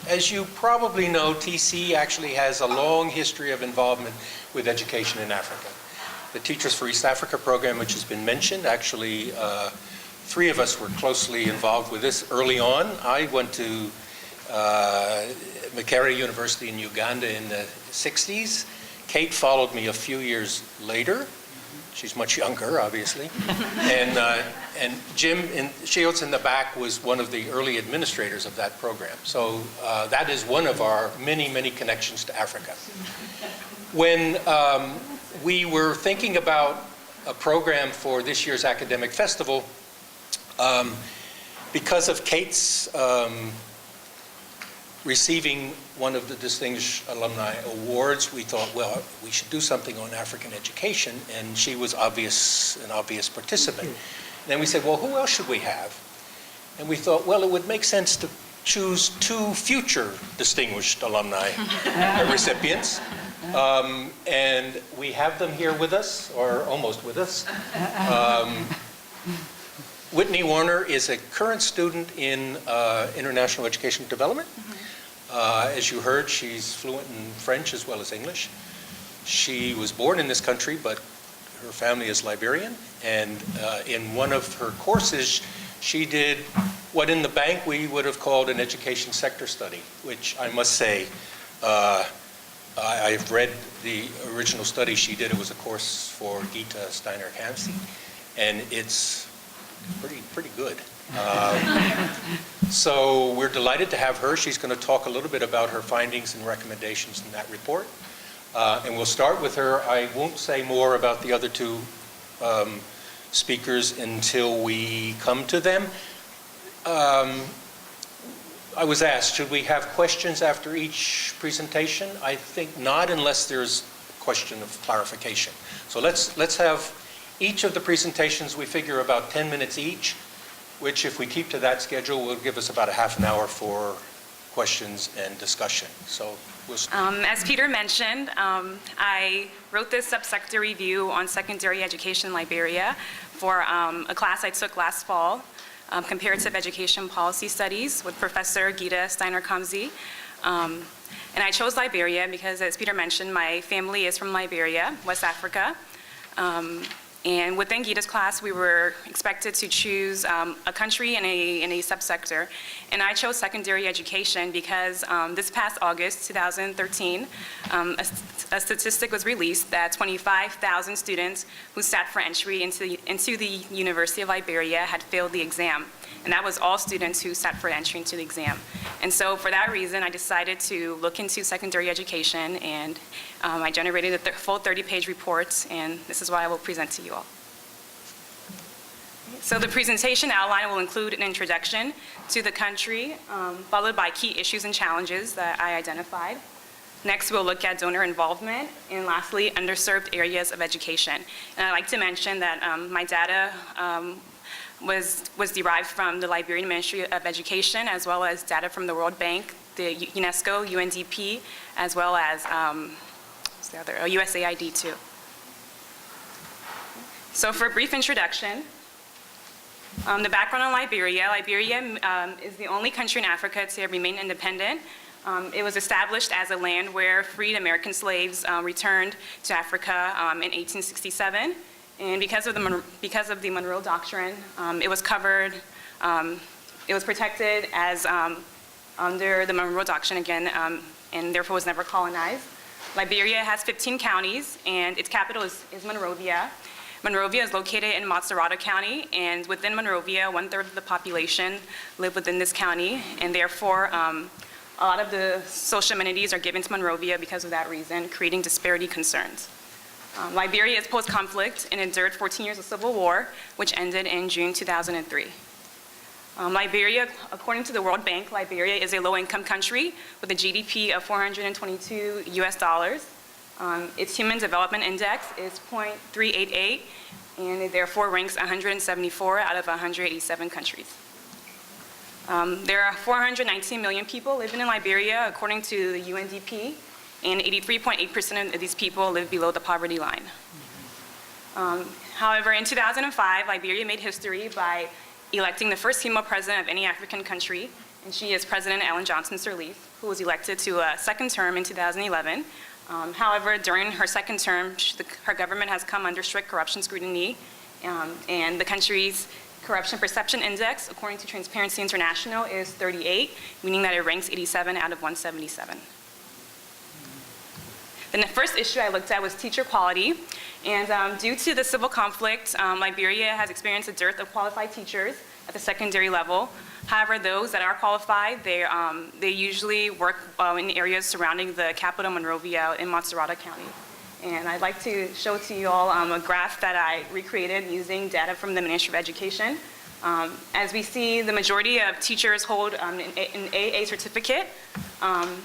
As you probably know, TC actually has a long history of involvement with education in Africa. The Teachers for East Africa program, which has been mentioned, actually 3 of us were closely involved with this early on. I went to Makerere University in Uganda in the 60s. Kate followed me a few years later. She's much younger, obviously. And Jim Shields in the back was one of the early administrators of that program. So that is one of our many, many connections to Africa. When we were thinking about a program for this year's academic festival, because of Kate's receiving one of the Distinguished Alumni Awards, we thought, well, we should do something on African education, and she was an obvious participant. And then we said, well, who else should we have? And we thought, well, it would make sense to choose 2 future Distinguished Alumni recipients. And we have them here with us, or almost with us. Whitney Warner is a current student in international education development. As you heard, she's fluent in French as well as English. She was born in this country, but her family is Liberian. And in one of her courses, she did what in the bank we would have called an education sector study, which I must say, I've read the original study she did. It was a course for Gita Steiner-Kamsky, and it's pretty good. So we're delighted to have her. She's going to talk a little bit about her findings and recommendations in that report. And we'll start with her. I won't say more about the other 2 speakers until we come to them. I was asked, should we have questions after each presentation? I think not, unless there's a question of clarification. So let's have each of the presentations, we figure about 10 minutes each, which if we keep to that schedule will give us about a half an hour for questions and discussion. So we'll as Peter mentioned, I wrote this subsector review on secondary education in Liberia for a class I took last fall, Comparative Education Policy Studies with Professor Gita Steiner-Kamsky. And I chose Liberia because, as Peter mentioned, my family is from Liberia, West Africa. And within Gita's class, we were expected to choose a country and a subsector. And I chose secondary education because this past August 2013, a statistic was released that 25,000 students who sat for entry into the University of Liberia had failed the exam. And that was all students who sat for entry into the exam. And so for that reason, I decided to look into secondary education, and I generated a full 30-page report, and this is what I will present to you all. So the presentation outline will include an introduction to the country, followed by key issues and challenges that I identified. Next, we'll look at donor involvement, and lastly, underserved areas of education. And I'd like to mention that my data was derived from the Liberian Ministry of Education, as well as data from the World Bank, the UNESCO, UNDP, as well as what's the other? USAID too. So for a brief introduction, the background on Liberia. Liberia is the only country in Africa to remain independent. It was established as a land where freed American slaves returned to Africa in 1867. And because of the Monroe Doctrine, it was covered, it was protected as under the Monroe Doctrine again, and therefore was never colonized. Liberia has 15 counties, and its capital is Monrovia. Monrovia is located in Montserrat County, and within Monrovia, 1/3 of the population live within this county, and therefore a lot of the social amenities are given to Monrovia because of that reason, creating disparity concerns. Liberia is post-conflict and endured 14 years of civil war, which ended in June 2003. Liberia, according to the World Bank, Liberia is a low-income country with a GDP of $422 US. Its Human Development Index is 0.388, and it therefore ranks 174 out of 187 countries. There are 419 million people living in Liberia, according to the UNDP, and 83.8% of these people live below the poverty line. However, in 2005, Liberia made history by electing the first female president of any African country, and she is President Ellen Johnson Sirleaf, who was elected to a second term in 2011. However, during her second term, her government has come under strict corruption scrutiny, and the country's corruption perception index, according to Transparency International, is 38, meaning that it ranks 87 out of 177. Then the first issue I looked at was teacher quality, and due to the civil conflict, Liberia has experienced a dearth of qualified teachers at the secondary level. However, those that are qualified, they usually work in areas surrounding the capital, Monrovia, in Moderator County. And I'd like to show to you all a graph that I recreated using data from the Ministry of Education. As we see, the majority of teachers hold an AA certificate,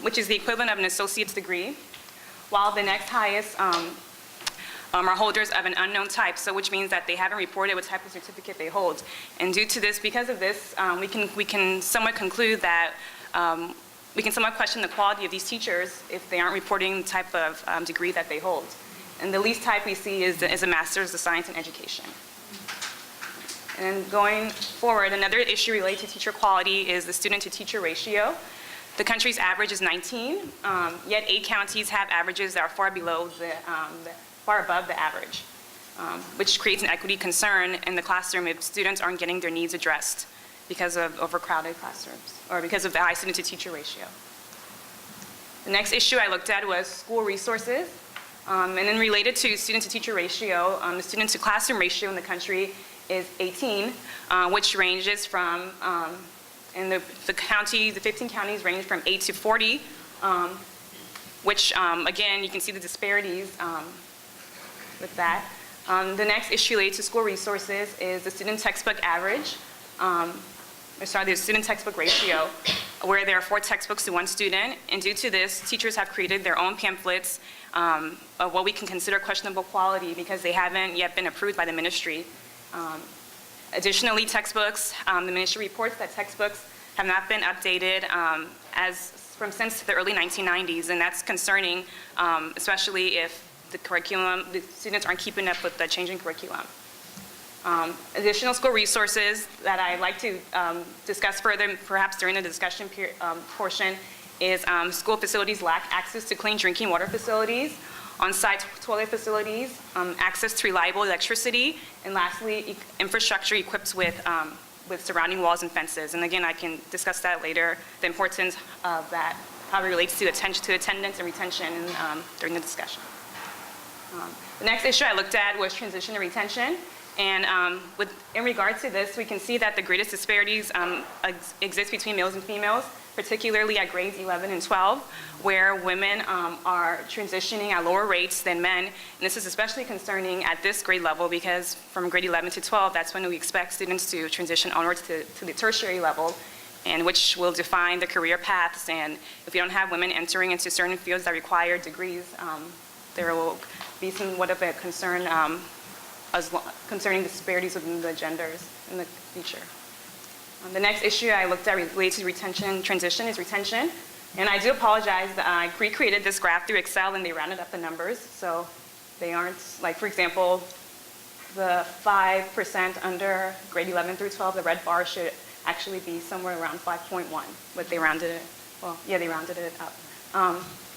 which is the equivalent of an associate's degree, while the next highest are holders of an unknown type, so which means that they haven't reported what type of certificate they hold. And due to this, because of this, we can somewhat conclude that we can somewhat question the quality of these teachers if they aren't reporting the type of degree that they hold. And the least type we see is a Master's of Science in Education. And going forward, another issue related to teacher quality is the student-to-teacher ratio. The country's average is 19, yet 8 counties have averages that are far above the average, which creates an equity concern in the classroom if students aren't getting their needs addressed because of overcrowded classrooms or because of the high student-to-teacher ratio. The next issue I looked at was school resources, and then related to student-to-teacher ratio, the student-to-classroom ratio in the country is 18, which ranges from, in the 15 counties range from 8 to 40, which again, you can see the disparities with that. The next issue related to school resources is the student textbook average, the student textbook ratio, where there are 4 textbooks to 1 student. And due to this, teachers have created their own pamphlets of what we can consider questionable quality because they haven't yet been approved by the ministry. Additionally, textbooks, the ministry reports that textbooks have not been updated since the early 1990s, and that's concerning, especially if the students aren't keeping up with the changing curriculum. Additional school resources that I'd like to discuss further, perhaps during the discussion portion, is school facilities lack access to clean drinking water facilities, on-site toilet facilities, access to reliable electricity, and lastly, infrastructure equipped with surrounding walls and fences. And again, I can discuss that later, the importance of that, how it relates to attendance and retention during the discussion. The next issue I looked at was transition and retention. And in regard to this, we can see that the greatest disparities exist between males and females, particularly at grades 11 and 12, where women are transitioning at lower rates than men. And this is especially concerning at this grade level because from grade 11 to 12, that's when we expect students to transition onwards to the tertiary level, and which will define the career paths. And if you don't have women entering into certain fields that require degrees, there will be somewhat of a concern concerning disparities within the genders in the future. The next issue I looked at related to retention and transition is retention. And I do apologize that I recreated this graph through Excel and they rounded up the numbers. So they aren't, like for example, the 5% under grade 11 through 12, the red bar should actually be somewhere around 5.1, but they rounded it, they rounded it up.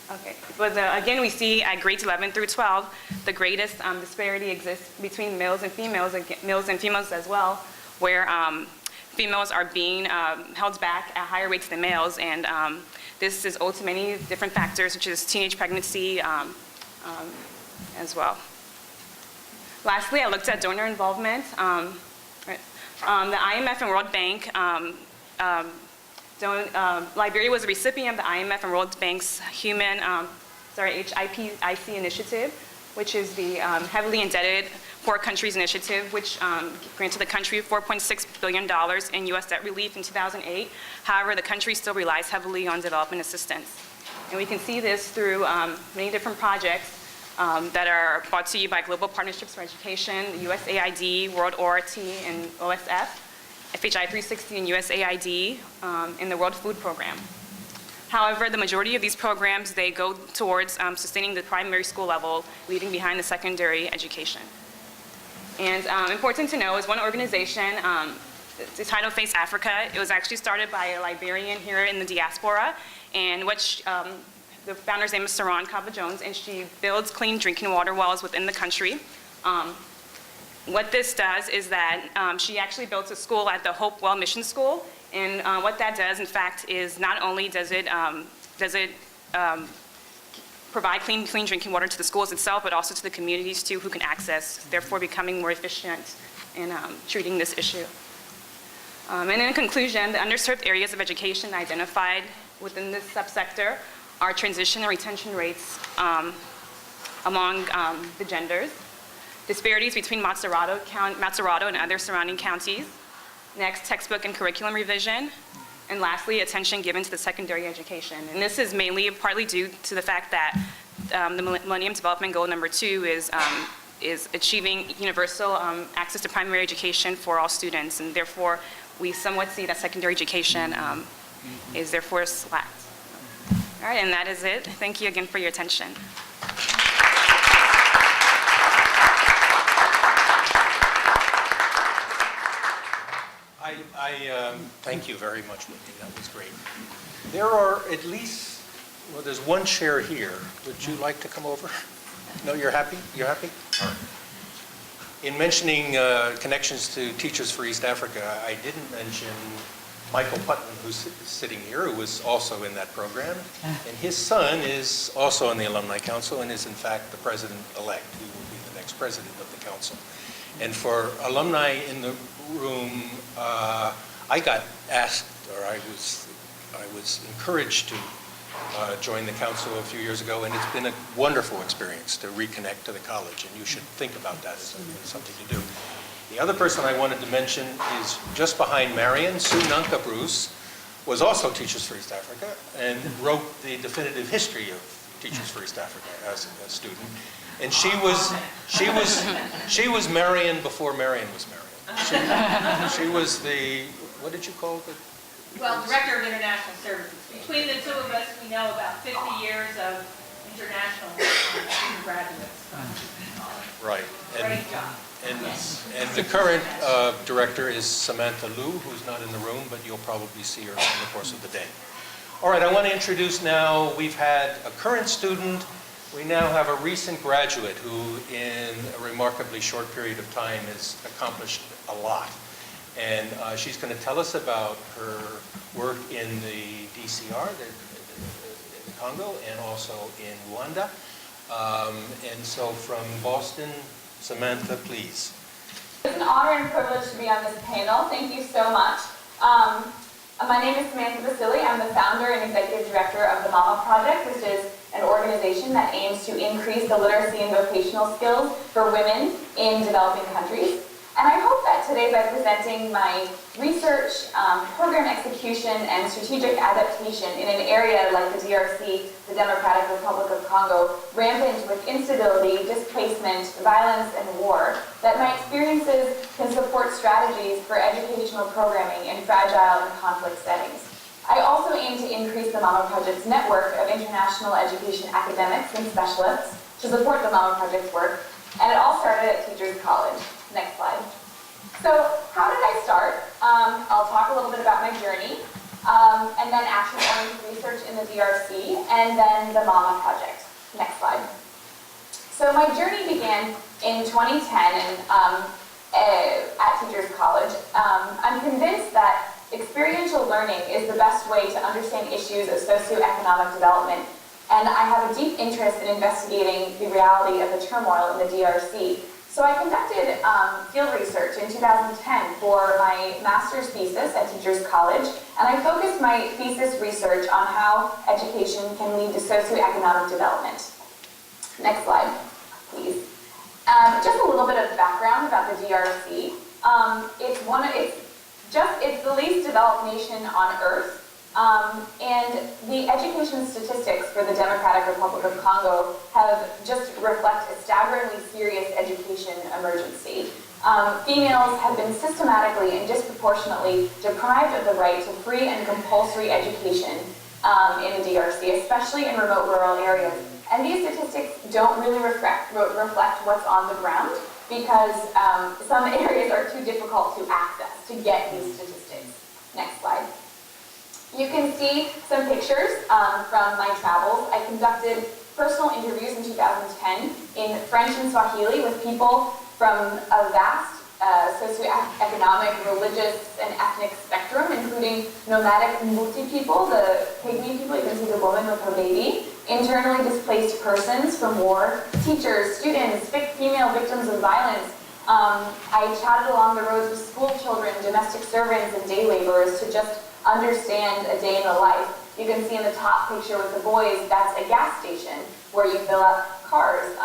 Okay, but again, we see at grades 11 through 12, the greatest disparity exists between males and females as well, where females are being held back at higher rates than males, and this is owed to many different factors, such as teenage pregnancy as well. Lastly, I looked at donor involvement. The IMF and World Bank, Liberia was a recipient of the IMF and World Bank's HIPIC initiative, which is the heavily indebted poor countries initiative, which granted the country $4.6 billion in U.S. debt relief in 2008. However, the country still relies heavily on development assistance. And we can see this through many different projects that are brought to you by Global Partnerships for Education, the USAID, World ORT, and OSF, FHI 360 and USAID, and the World Food Program. However, the majority of these programs, they go towards sustaining the primary school level, leaving behind the secondary education. And important to know is one organization the title Face Africa. It was actually started by a Liberian here in the diaspora, and the founder's name is Saran Kaba-Jones, and she builds clean drinking water wells within the country. What this does is that she actually built a school at the Hopewell Mission School, and what that does, in fact, is not only does it provide clean drinking water to the schools itself, but also to the communities too, who can access, therefore becoming more efficient in treating this issue. And in conclusion, the underserved areas of education identified within this subsector are transition and retention rates among the genders, disparities between Matsurato and other surrounding counties, next, textbook and curriculum revision, and lastly, attention given to the secondary education. And this is mainly partly due to the fact that the Millennium Development Goal number 2 is achieving universal access to primary education for all students, and therefore we somewhat see that secondary education is therefore slacked. All right, and that is it. Thank you again for your attention. Thank you very much, Whitney. That was great. There are at least, well, there's one chair here. Would you like to come over? No, you're happy? You're happy? All right. In mentioning connections to Teachers for East Africa, I didn't mention Michael Putnam, who's sitting here, who was also in that program. And his son is also on the Alumni Council and is, in fact, the president-elect, who will be the next president of the council. And for alumni in the room, I got asked, or I was encouraged to join the council a few years ago, and it's been a wonderful experience to reconnect to the college, and you should think about that as something to do. The other person I wanted to mention is just behind Marion. Sue Nunca Bruce was also Teachers for East Africa and wrote the definitive history of Teachers for East Africa as a student. And she was Marion before Marion was Marion. She was the, what did you call it? Well, Director of International Services. Between the two of us, we know about 50 years of international student graduates. Right. Great job. And the current director is Samantha Lu, who's not in the room, but you'll probably see her in the course of the day. All right, I want to introduce now, we've had a current student. We now have a recent graduate who, in a remarkably short period of time, has accomplished a lot. And she's going to tell us about her work in the DCR, in the Congo, and also in Rwanda. And so from Boston, Samantha, please. It's an honor and privilege to be on this panel. Thank you so much. My name is Samantha Basile. I'm the founder and executive director of the MAMA Project, which is an organization that aims to increase the literacy and vocational skills for women in developing countries. And I hope that today, by presenting my research, program execution, and strategic adaptation in an area like the DRC, the Democratic Republic of Congo, rampant with instability, displacement, violence, and war, that my experiences can support strategies for educational programming in fragile and conflict settings. I also aim to increase the MAMA Project's network of international education academics and specialists to support the MAMA Project's work, and it all started at Teachers College. Next slide. So how did I start? I'll talk a little bit about my journey, and then action-oriented research in the DRC, and then the MAMA Project. Next slide. So my journey began in 2010 at Teachers College. I'm convinced that experiential learning is the best way to understand issues of socioeconomic development, and I have a deep interest in investigating the reality of the turmoil in the DRC. So I conducted field research in 2010 for my master's thesis at Teachers College, and I focused my thesis research on how education can lead to socioeconomic development. Next slide, please. Just a little bit of background about the DRC. It's the least developed nation on Earth. And the education statistics for the Democratic Republic of Congo have just reflect a staggeringly serious education emergency. Females have been systematically and disproportionately deprived of the right to free and compulsory education in the DRC, especially in remote rural areas. And these statistics don't really reflect what's on the ground. because some areas are too difficult to access to get these statistics. Next slide. You can see some pictures from my travels. I conducted personal interviews in 2010 in French and Swahili with people from a vast socioeconomic, religious, and ethnic spectrum, including nomadic Mbuti people, the Pygmy people, you can see the woman with her baby, internally displaced persons from war, teachers, students, female victims of violence. I chatted along the roads with school children, domestic servants, and day laborers to just understand a day in the life. You can see in the top picture with the boys, that's a gas station where you fill up cars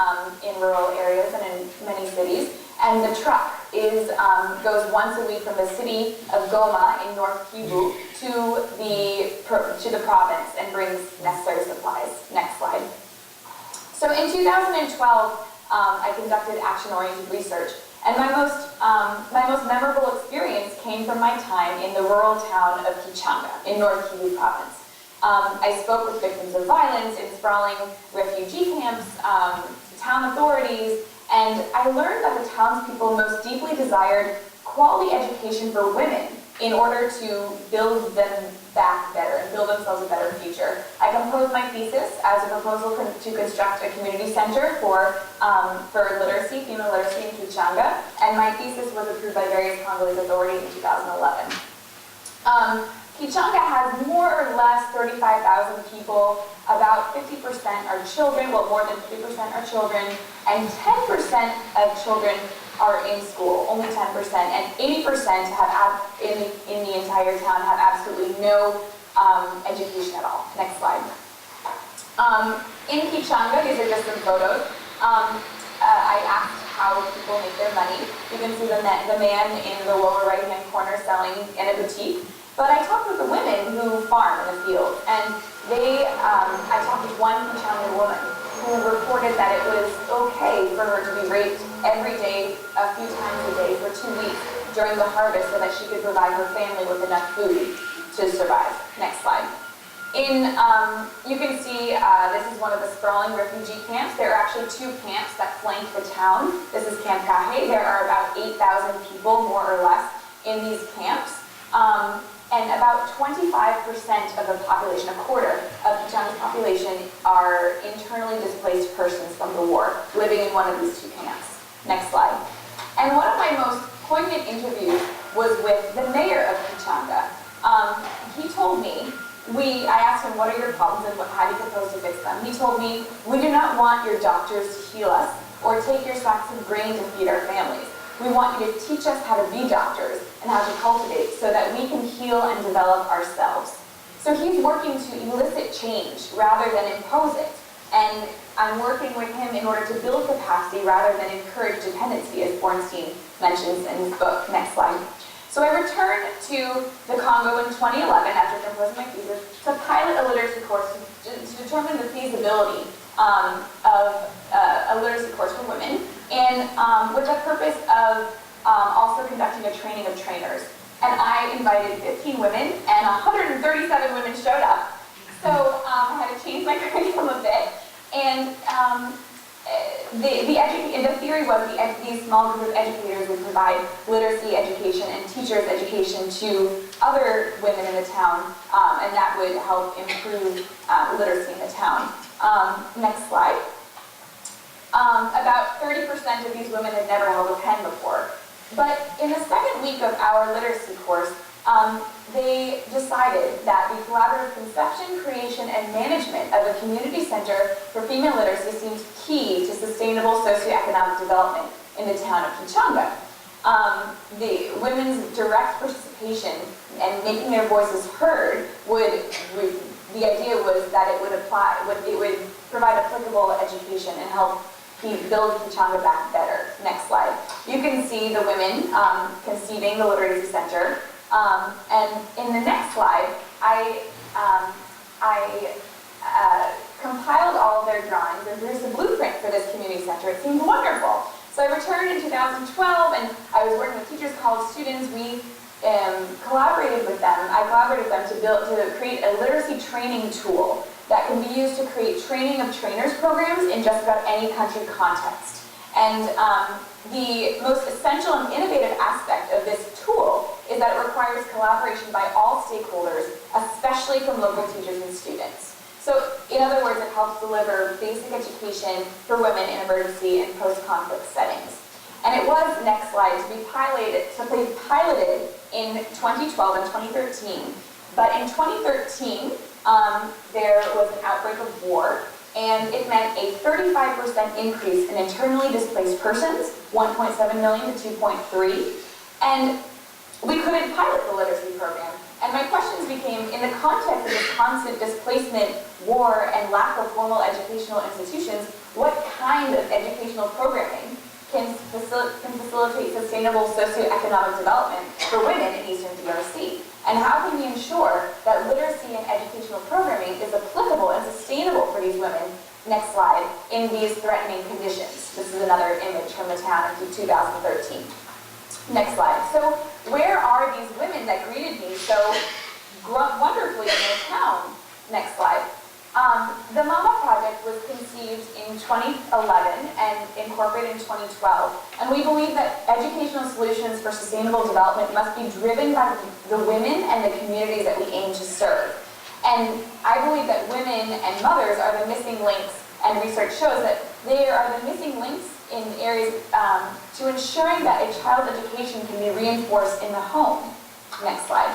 in rural areas and in many cities. And the truck goes once a week from the city of Goma in North Kivu to the province and brings necessary supplies. Next slide. So in 2012, I conducted action-oriented research, and my most memorable experience came from my time in the rural town of Kichanga in North Kivu province. I spoke with victims of violence in sprawling refugee camps, town authorities, and I learned that the townspeople most deeply desired quality education for women in order to build them back better and build themselves a better future. I composed my thesis as a proposal to construct a community center for literacy, female literacy in Kichanga, and my thesis was approved by various Congolese authorities in 2011. Kichanga has more or less 35,000 people. About 50% are children, well, more than 50% are children, and 10% of children are in school, only 10%, and 80% have in the entire town have absolutely no education at all. Next slide. In Kichanga, these are just some photos. I asked how people make their money. You can see the man in the lower right-hand corner selling in a boutique. But I talked with the women who farm in the field, and I talked with one Kichanga woman who reported that it was okay for her to be raped every day, a few times a day for 2 weeks during the harvest so that she could provide her family with enough food to survive. Next slide. You can see this is one of the sprawling refugee camps. There are actually 2 camps that flank the town. This is Camp Kahe. There are about 8,000 people, more or less, in these camps. And about 25% of the population, a quarter of Kichanga's population, are internally displaced persons from the war, living in one of these 2 camps. Next slide. And one of my most poignant interviews was with the mayor of Kichanga. He told me, I asked him, what are your problems and how do you propose to fix them? He told me, we do not want your doctors to heal us or take your sacks of grain to feed our families. We want you to teach us how to be doctors and how to cultivate so that we can heal and develop ourselves. So he's working to elicit change rather than impose it. And I'm working with him in order to build capacity rather than encourage dependency, as Bornstein mentions in his book. Next slide. So I returned to the Congo in 2011 after composing my thesis to pilot a literacy course to determine the feasibility of a literacy course for women, and with the purpose of also conducting a training of trainers. And I invited 15 women, and 137 women showed up. So I had to change my curriculum a bit. And the theory was these small group of educators would provide literacy education and teachers education to other women in the town, and that would help improve literacy in the town. Next slide. About 30% of these women had never held a pen before. But in the second week of our literacy course, they decided that the collaborative conception, creation, and management of a community center for female literacy seemed key to sustainable socioeconomic development in the town of Kichanga. The women's direct participation and making their voices heard the idea was that it would provide applicable education and help build Kichanga back better. Next slide. You can see the women conceiving the literacy center. And in the next slide, I compiled all of their drawings and produced a blueprint for this community center. It seemed wonderful. So I returned in 2012, and I was working with teachers, college students. We collaborated with them. I collaborated with them to create a literacy training tool that can be used to create training of trainers programs in just about any country context. And the most essential and innovative aspect of this tool is that it requires collaboration by all stakeholders, especially from local teachers and students. So, in other words, it helps deliver basic education for women in emergency and post-conflict settings. And it was, next slide, to be piloted in 2012 and 2013. But in 2013, there was an outbreak of war, and it meant a 35% increase in internally displaced persons, 1.7 million to 2.3, and we couldn't pilot the literacy program. And my questions became, in the context of this constant displacement, war, and lack of formal educational institutions, what kind of educational programming can facilitate sustainable socioeconomic development for women in Eastern DRC? And how can we ensure that literacy and educational programming is applicable and sustainable for these women, next slide, in these threatening conditions? This is another image from the town in 2013. Next slide. So where are these women that greeted me so wonderfully in their town? Next slide. The MAMA project was conceived in 2011 and incorporated in 2012. And we believe that educational solutions for sustainable development must be driven by the women and the communities that we aim to serve. And I believe that women and mothers are the missing links, and research shows that they are the missing links in areas to ensuring that a child's education can be reinforced in the home. Next slide.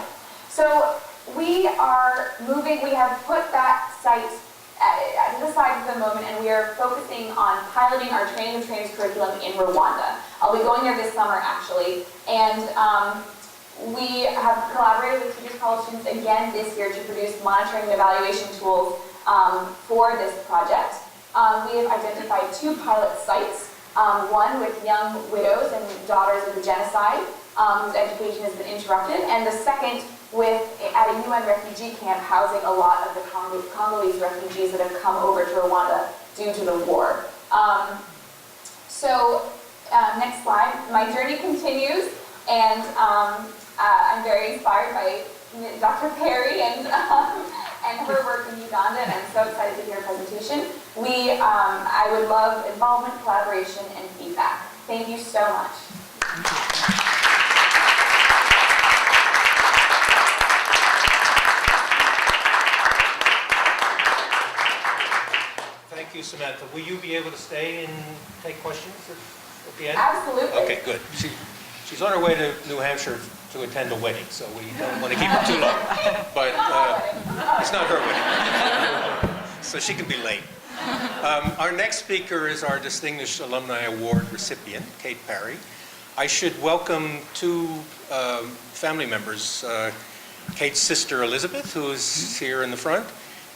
So we are moving, we have put that site to the side for the moment, and we are focusing on piloting our training and trainers curriculum in Rwanda. I'll be going there this summer, actually, and we have collaborated with Teachers College students again this year to produce monitoring and evaluation tools for this project. We have identified 2 pilot sites, one with young widows and daughters of the genocide, whose education has been interrupted, and the second at a UN refugee camp housing a lot of the Congolese refugees that have come over to Rwanda due to the war. Next slide. My journey continues, and I'm very inspired by Dr. Parry and her work in Uganda, and I'm so excited to hear her presentation. I would love involvement, collaboration, and feedback. Thank you so much. Thank you, Samantha. Will you be able to stay and take questions at the end? Absolutely. Okay, good. She's on her way to New Hampshire to attend a wedding, so we don't want to keep her too long. But it's not her wedding, so she can be late. Our next speaker is our Distinguished Alumni Award recipient, Kate Parry. I should welcome 2 family members, Kate's sister Elizabeth, who is here in the front,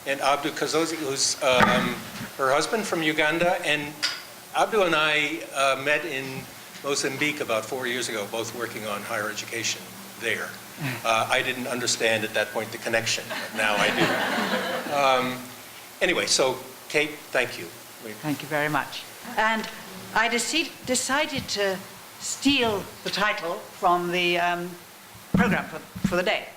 and Abdu Kazozi, who's her husband from Uganda. And Abdu and I met in Mozambique about 4 years ago, both working on higher education there. I didn't understand at that point the connection, but now I do. Anyway, so Kate, thank you. Thank you very much. And I decided to steal the title from the program for the day.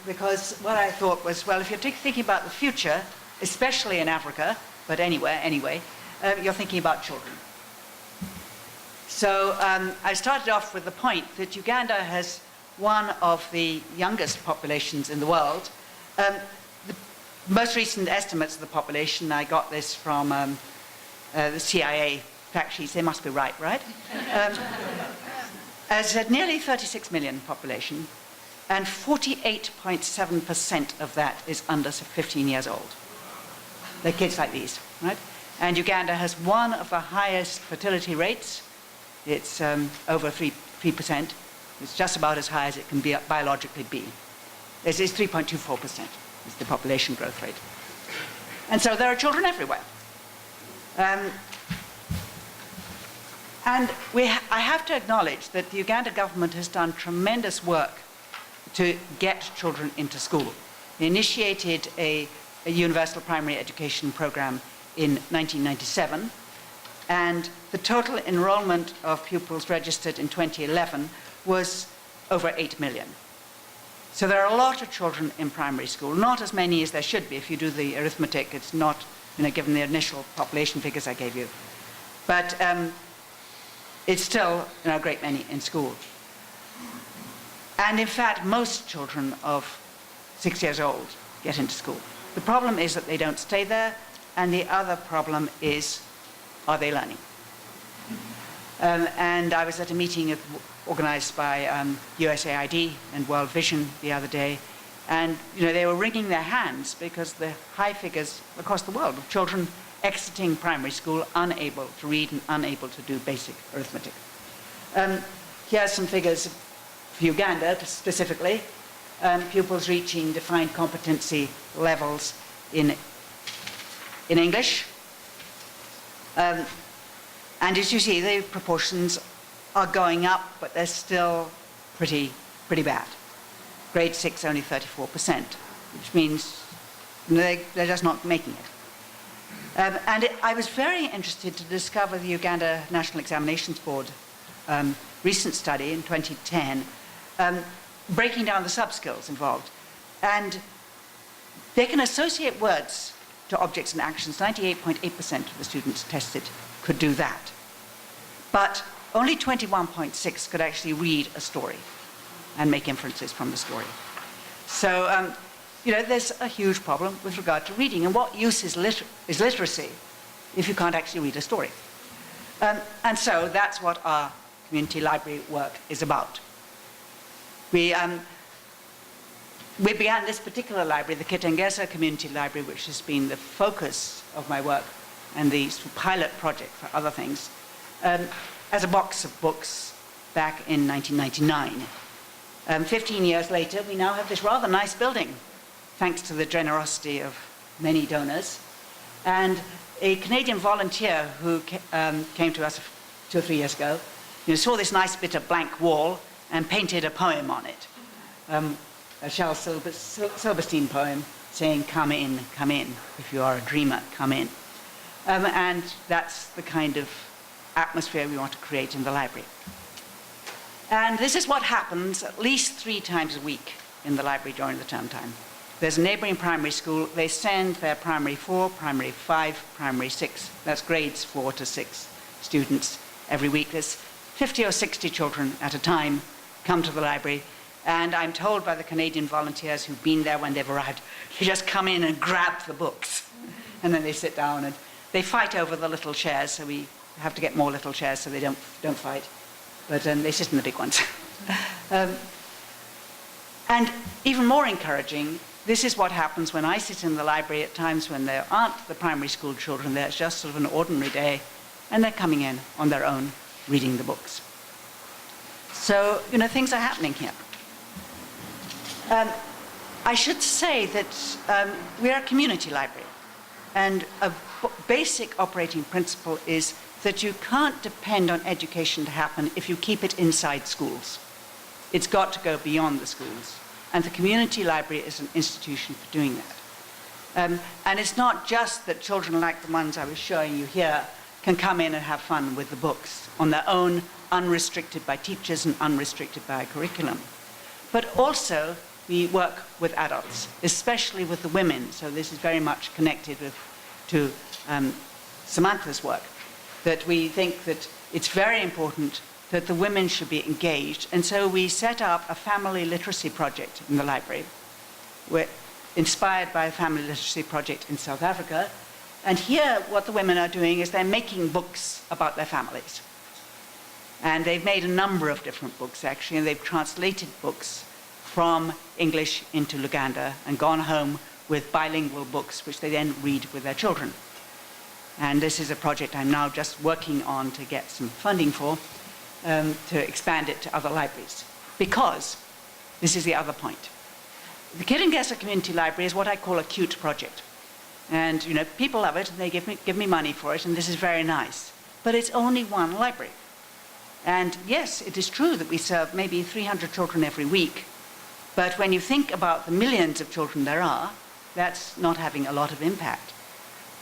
Because what I thought was, well, if you're thinking about the future, especially in Africa, but anywhere anyway, you're thinking about children. So I started off with the point that Uganda has one of the youngest populations in the world. The most recent estimates of the population, I got this from the CIA fact sheets, they must be right? As nearly 36 million population, and 48.7% of that is under 15 years old. They're kids like these, right? And Uganda has one of the highest fertility rates. It's over 3%. It's just about as high as it can biologically be. This is 3.24%, is the population growth rate. And so there are children everywhere. And I have to acknowledge that the Uganda government has done tremendous work to get children into school. They initiated a universal primary education program in 1997, and the total enrollment of pupils registered in 2011 was over 8 million. So there are a lot of children in primary school, not as many as there should be. If you do the arithmetic, it's not, given the initial population figures I gave you. But it's still a great many in school. And in fact, most children of 6 years old get into school. The problem is that they don't stay there, and the other problem is, are they learning? And I was at a meeting organized by USAID and World Vision the other day, and they were wringing their hands because the high figures across the world of children exiting primary school unable to read and unable to do basic arithmetic. Here are some figures for Uganda specifically. Pupils reaching defined competency levels in English. And as you see, the proportions are going up, but they're still pretty bad. Grade 6, only 34%, which means they're just not making it. I was very interested to discover the Uganda National Examinations Board recent study in 2010, breaking down the sub-skills involved. And they can associate words to objects and actions. 98.8% of the students tested could do that. But only 21.6% could actually read a story and make inferences from the story. So, there's a huge problem with regard to reading. And what use is literacy if you can't actually read a story? And so that's what our community library work is about. We began this particular library, the Kitengesa Community Library, which has been the focus of my work and the pilot project for other things, as a box of books back in 1999. 15 years later, we now have this rather nice building, thanks to the generosity of many donors. And a Canadian volunteer who came to us 2 or 3 years ago, saw this nice bit of blank wall and painted a poem on it. A Charles Silberstein poem saying, come in, if you are a dreamer, come in. And that's the kind of atmosphere we want to create in the library. And this is what happens at least 3 times a week in the library during the term time. There's a neighboring primary school. They send their primary 4, primary 5, primary 6. That's grades 4 to 6 students every week. There's 50 or 60 children at a time come to the library. And I'm told by the Canadian volunteers who've been there when they've arrived, you just come in and grab the books. And then they sit down and they fight over the little chairs, so we have to get more little chairs so they don't fight. But they sit in the big ones. And even more encouraging, this is what happens when I sit in the library at times when there aren't the primary school children there. It's just sort of an ordinary day, and they're coming in on their own, reading the books. So, things are happening here. I should say that we are a community library, and a basic operating principle is that you can't depend on education to happen if you keep it inside schools. It's got to go beyond the schools. And the community library is an institution for doing that. And it's not just that children like the ones I was showing you here can come in and have fun with the books on their own, unrestricted by teachers and unrestricted by a curriculum. But also, we work with adults, especially with the women. So this is very much connected to Samantha's work, that we think that it's very important that the women should be engaged. And so we set up a family literacy project in the library. We're inspired by a family literacy project in South Africa. And here, what the women are doing is they're making books about their families. And they've made a number of different books, actually, and they've translated books from English into Luganda and gone home with bilingual books, which they then read with their children. And this is a project I'm now just working on to get some funding for, to expand it to other libraries. Because, this is the other point, the Kitengesa Community Library is what I call a cute project. And, people love it, and they give me money for it, and this is very nice. But it's only one library. And yes, it is true that we serve maybe 300 children every week, but when you think about the millions of children there are, that's not having a lot of impact.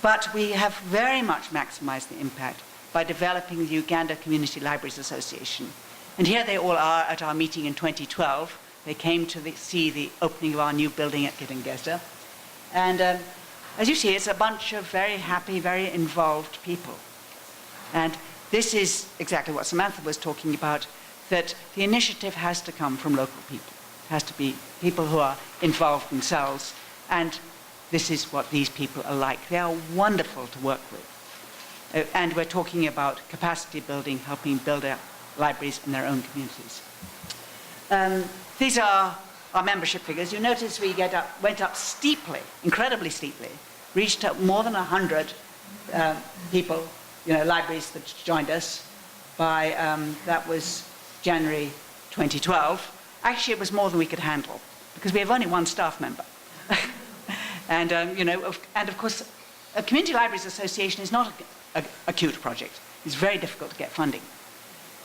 But we have very much maximized the impact by developing the Uganda Community Libraries Association. And here they all are at our meeting in 2012. They came to see the opening of our new building at Kitengesa. And as you see, it's a bunch of very happy, very involved people. And this is exactly what Samantha was talking about, that the initiative has to come from local people. It has to be people who are involved themselves, and this is what these people are like. They are wonderful to work with. And we're talking about capacity building, helping build up libraries in their own communities. These are our membership figures. You notice we went up steeply, incredibly steeply, reached up more than 100 people, libraries that joined us by, that was January 2012. Actually, it was more than we could handle, because we have only one staff member. And, and of course, a Community Libraries Association is not a cute project. It's very difficult to get funding.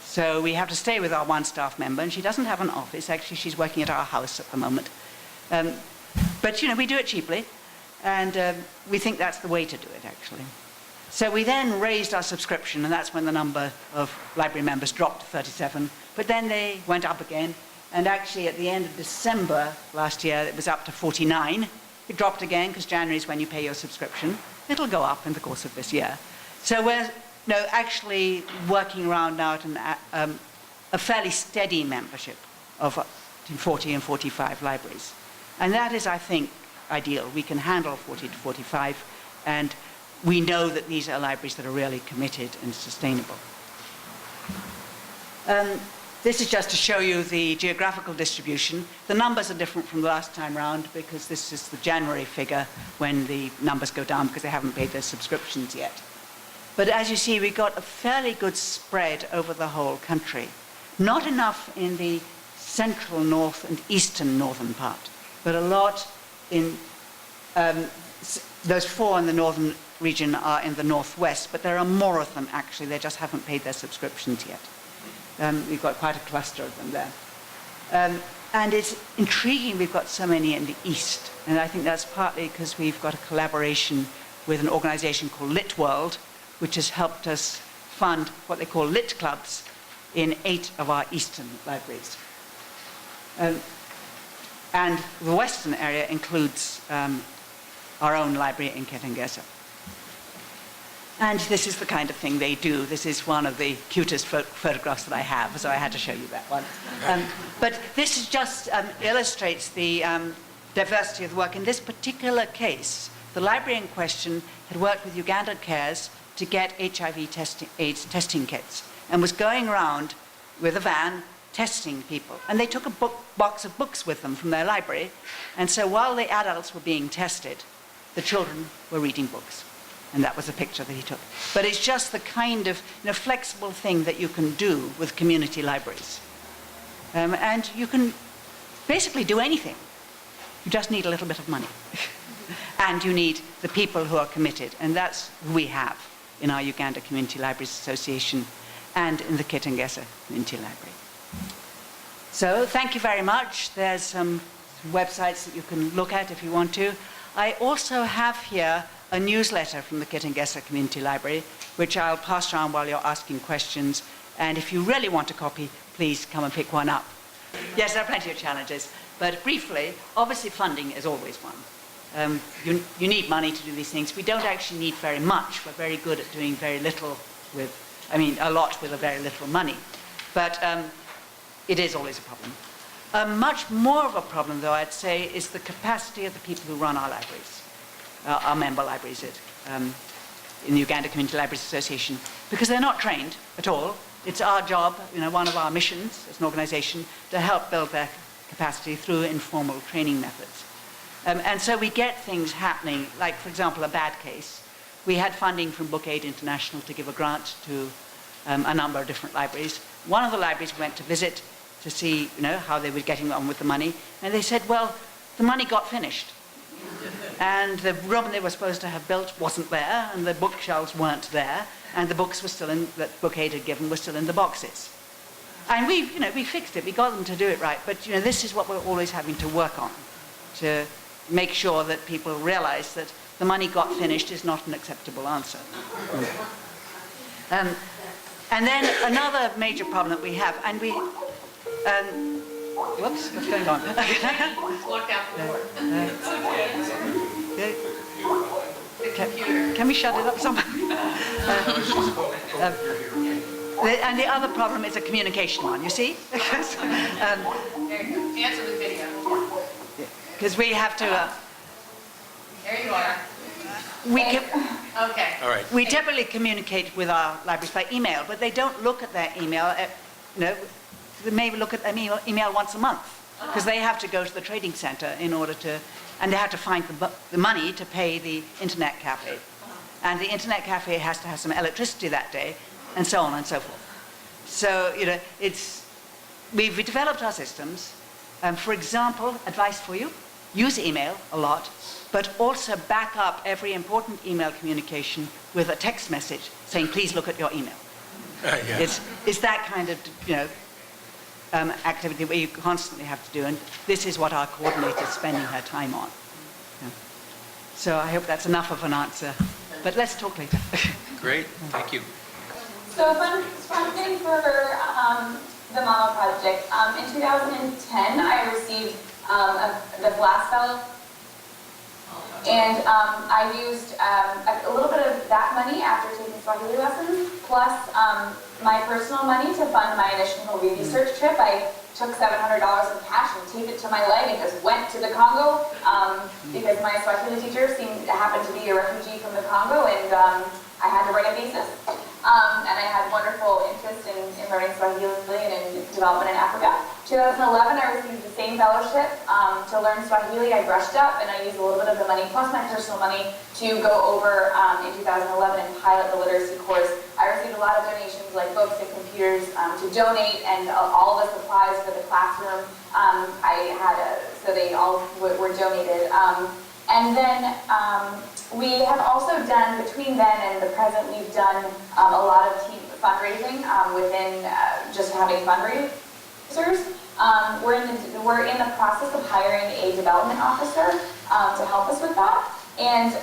So we have to stay with our one staff member, and she doesn't have an office. Actually, she's working at our house at the moment. But, we do it cheaply, and we think that's the way to do it, actually. So we then raised our subscription, and that's when the number of library members dropped to 37. But then they went up again, and actually at the end of December last year, it was up to 49. It dropped again, because January is when you pay your subscription. It'll go up in the course of this year. So we're actually working around now at a fairly steady membership of between 40 and 45 libraries. And that is, I think, ideal. We can handle 40 to 45, and we know that these are libraries that are really committed and sustainable. This is just to show you the geographical distribution. The numbers are different from the last time round, because this is the January figure when the numbers go down because they haven't paid their subscriptions yet. But as you see, we got a fairly good spread over the whole country. Not enough in the central north and eastern northern part, but a lot in, those 4 in the northern region are in the northwest, but there are more of them actually. They just haven't paid their subscriptions yet. We've got quite a cluster of them there. And it's intriguing we've got so many in the east. And I think that's partly because we've got a collaboration with an organization called Lit World, which has helped us fund what they call lit clubs in 8 of our eastern libraries. And the western area includes our own library in Kitengesa. And this is the kind of thing they do. This is one of the cutest photographs that I have, so I had to show you that one. But this is just illustrates the diversity of the work. In this particular case, the library in question had worked with Uganda Cares to get HIV AIDS testing kits, and was going around with a van testing people. And they took a box of books with them from their library, and so while the adults were being tested, the children were reading books. And that was a picture that he took. But it's just the kind of flexible thing that you can do with community libraries. And you can basically do anything. You just need a little bit of money. And you need the people who are committed. And that's who we have in our Uganda Community Libraries Association and in the Kitengesa Community Library. So thank you very much. There's some websites that you can look at if you want to. I also have here a newsletter from the Kitengesa Community Library, which I'll pass around while you're asking questions. And if you really want a copy, please come and pick one up. Yes, there are plenty of challenges. But briefly, obviously funding is always one. You need money to do these things. We don't actually need very much. We're very good at doing very little with, a lot with a very little money. But it is always a problem. Much more of a problem, though, I'd say, is the capacity of the people who run our libraries. Our member libraries in the Uganda Community Libraries Association, because they're not trained at all. It's our job, one of our missions as an organization, to help build their capacity through informal training methods. And so we get things happening, like, for example, a bad case. We had funding from Book Aid International to give a grant to a number of different libraries. One of the libraries we went to visit to see how they were getting on with the money, and they said, well, the money got finished. And the room they were supposed to have built wasn't there, and the bookshelves weren't there, and the books were still that Book Aid had given were still in the boxes. And we fixed it. We got them to do it right. But this is what we're always having to work on, to make sure that people realize that the money got finished is not an acceptable answer. And then another major problem that we have, and we. Whoops, what's going on? Locked out the door. It's Can we shut it up somehow? And the other problem is a communication one, you see? Answer the video. Because we have to... There you are. Okay. All right. We typically communicate with our libraries by email, but they don't look at their email. They may look at their email once a month because they have to go to the trading center in order to, and they have to find the money to pay the internet cafe, and the internet cafe has to have some electricity that day, and so on and so forth. So we've developed our systems. For example, advice for you: use email a lot, but also back up every important email communication with a text message saying, please look at your email. Yeah. It's that kind of, activity where you constantly have to do, and this is what our coordinator is spending her time on. Yeah. So I hope that's enough of an answer, but let's talk later. Great, thank you. So fun thing for the Mama Project. In 2010, I received the Glass Fellow, and I used a little bit of that money after taking Swahili lessons, plus my personal money to fund my initial research trip. I took $700 in cash and taped it to my leg and just went to the Congo because my Swahili teacher happened to be a refugee from the Congo, and I had to write a thesis. And I had wonderful interest in learning Swahili and in development in Africa. 2011, I received the same fellowship to learn Swahili. I brushed up, and I used a little bit of the money, plus my personal money, to go over in 2011 and pilot the literacy course. I received a lot of donations, like books and computers, to donate, and all the supplies for the classroom. So they all were donated. And then we have also done, between then and the present, we've done a lot of team fundraising within just having fundraisers. We're in the process of hiring a development officer to help us with that. And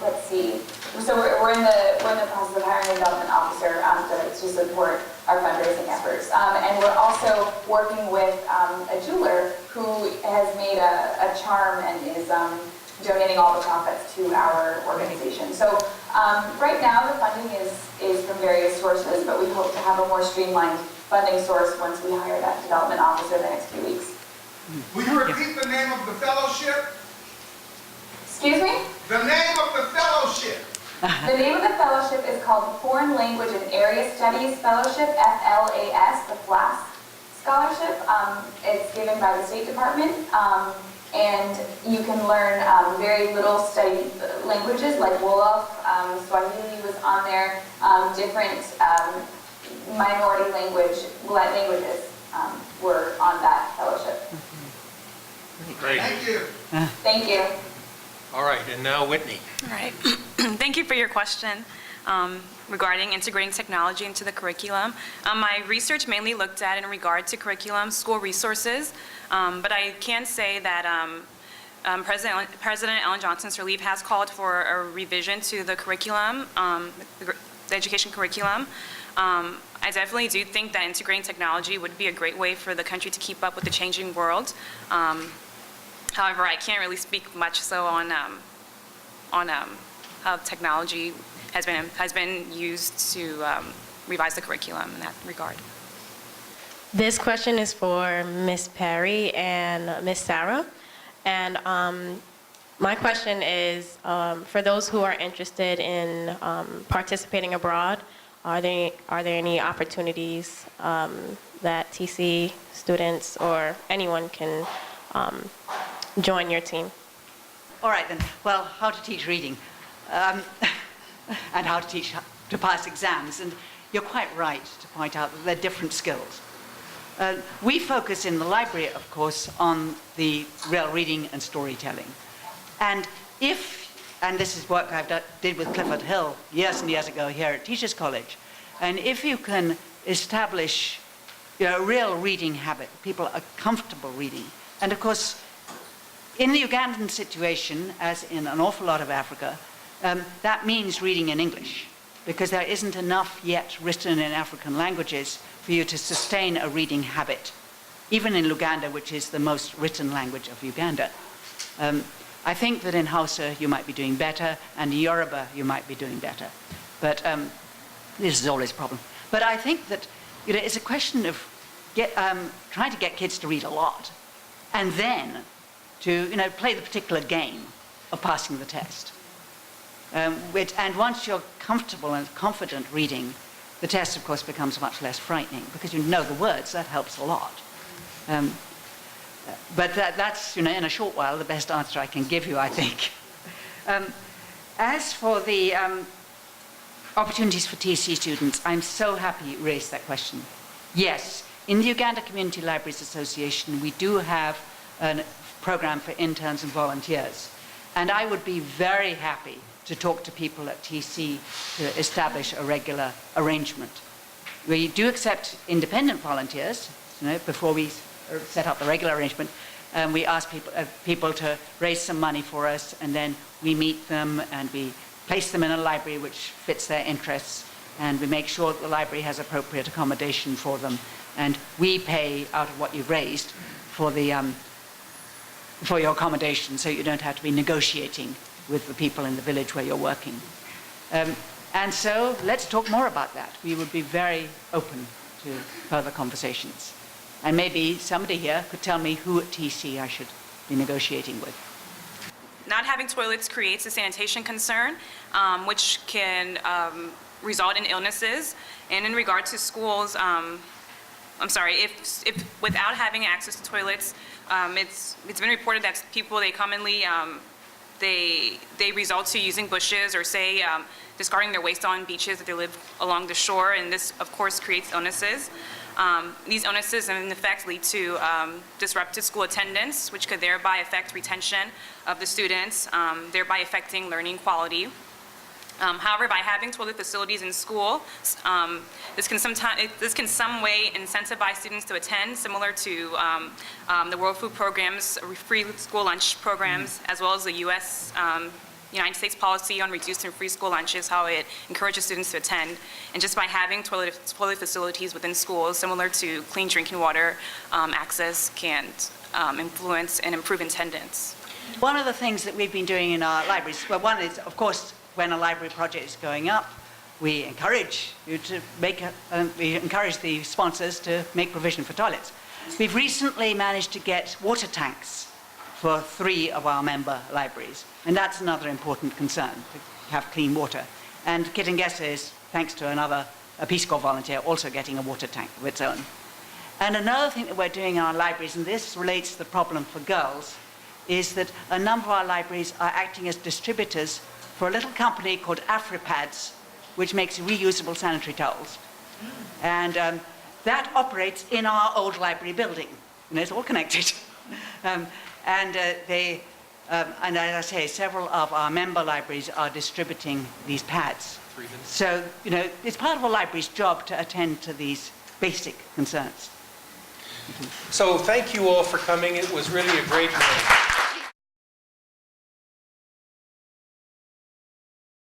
let's see. So we're in the process of hiring a development officer to support our fundraising efforts. And we're also working with a jeweler who has made a charm and is donating all the profits to our organization. So right now the funding is from various sources, but we hope to have a more streamlined funding source once we hire that development officer in the next few weeks. Will you repeat the name of the fellowship? Excuse me? The name of the fellowship. The name of the fellowship is called Foreign Language and Area Studies Fellowship, FLAS, the FLAS Scholarship. It's given by the State Department, and you can learn very little studied languages like Wolof, Swahili was on there, different minority languages were on that fellowship. Great. Thank you. Thank you. All right, and now Whitney. All right. Thank you for your question regarding integrating technology into the curriculum. My research mainly looked at in regard to curriculum, school resources, but I can say that President Ellen Johnson Sirleaf has called for a revision to the curriculum, the education curriculum. I definitely do think that integrating technology would be a great way for the country to keep up with the changing world. However, I can't really speak much so on how technology has been used to revise the curriculum in that regard. This question is for Ms. Parry and Ms. Sarah. And my question is, for those who are interested in participating abroad, are there any opportunities that TC students or anyone can join your team? All right then. Well, how to teach reading, and how to teach to pass exams. And you're quite right to point out that they're different skills. We focus in the library, of course, on the real reading and storytelling. And this is work did with Clifford Hill years and years ago here at Teachers College. And if you can establish a real reading habit, people are comfortable reading. And of course, in the Ugandan situation, as in an awful lot of Africa, that means reading in English, because there isn't enough yet written in African languages for you to sustain a reading habit, even in Luganda, which is the most written language of Uganda. I think that in Hausa you might be doing better, and in Yoruba you might be doing better. But this is always a problem. But I think that it's a question of trying to get kids to read a lot, and then to play the particular game of passing the test. And once you're comfortable and confident reading, the test, of course, becomes much less frightening because you know the words. That helps a lot. But that's, in a short while, the best answer I can give you, I think. As for the opportunities for TC students, I'm so happy you raised that question. Yes, in the Uganda Community Libraries Association, we do have a program for interns and volunteers. And I would be very happy to talk to people at TC to establish a regular arrangement. We do accept independent volunteers, before we set up the regular arrangement. We ask people to raise some money for us, and then we meet them and we place them in a library which fits their interests, and we make sure that the library has appropriate accommodation for them, and we pay out of what you've raised for your accommodation, so you don't have to be negotiating with the people in the village where you're working. And so let's talk more about that. We would be very open to further conversations. And maybe somebody here could tell me who at TC I should be negotiating with. Not having toilets creates a sanitation concern, which can result in illnesses. And in regard to schools, if without having access to toilets, it's been reported that people, they commonly, they result to using bushes or say discarding their waste on beaches that they live along the shore, and this of course creates illnesses. These illnesses in effect lead to disrupted school attendance, which could thereby affect retention of the students, thereby affecting learning quality. However, by having toilet facilities in school, this can some way incentivize students to attend, similar to the World Food Program's free school lunch programs, as well as the United States policy on reduced and free school lunches, how it encourages students to attend. And just by having toilet facilities within schools, similar to clean drinking water access, can influence and improve attendance. One of the things that we've been doing in our libraries, well, one is, of course, when a library project is going up, we encourage you to we encourage the sponsors to make provision for toilets. We've recently managed to get water tanks for 3 of our member libraries, and that's another important concern, to have clean water. And Kitengesa is, thanks to a Peace Corps volunteer, also getting a water tank of its own. And another thing that we're doing in our libraries, and this relates to the problem for girls, is that a number of our libraries are acting as distributors for a little company called AfriPads, which makes reusable sanitary towels. And that operates in our old library building, and it's all connected. And as I say, several of our member libraries are distributing these pads. So, it's part of a library's job to attend to these basic concerns. So thank you all for coming. It was really a great night.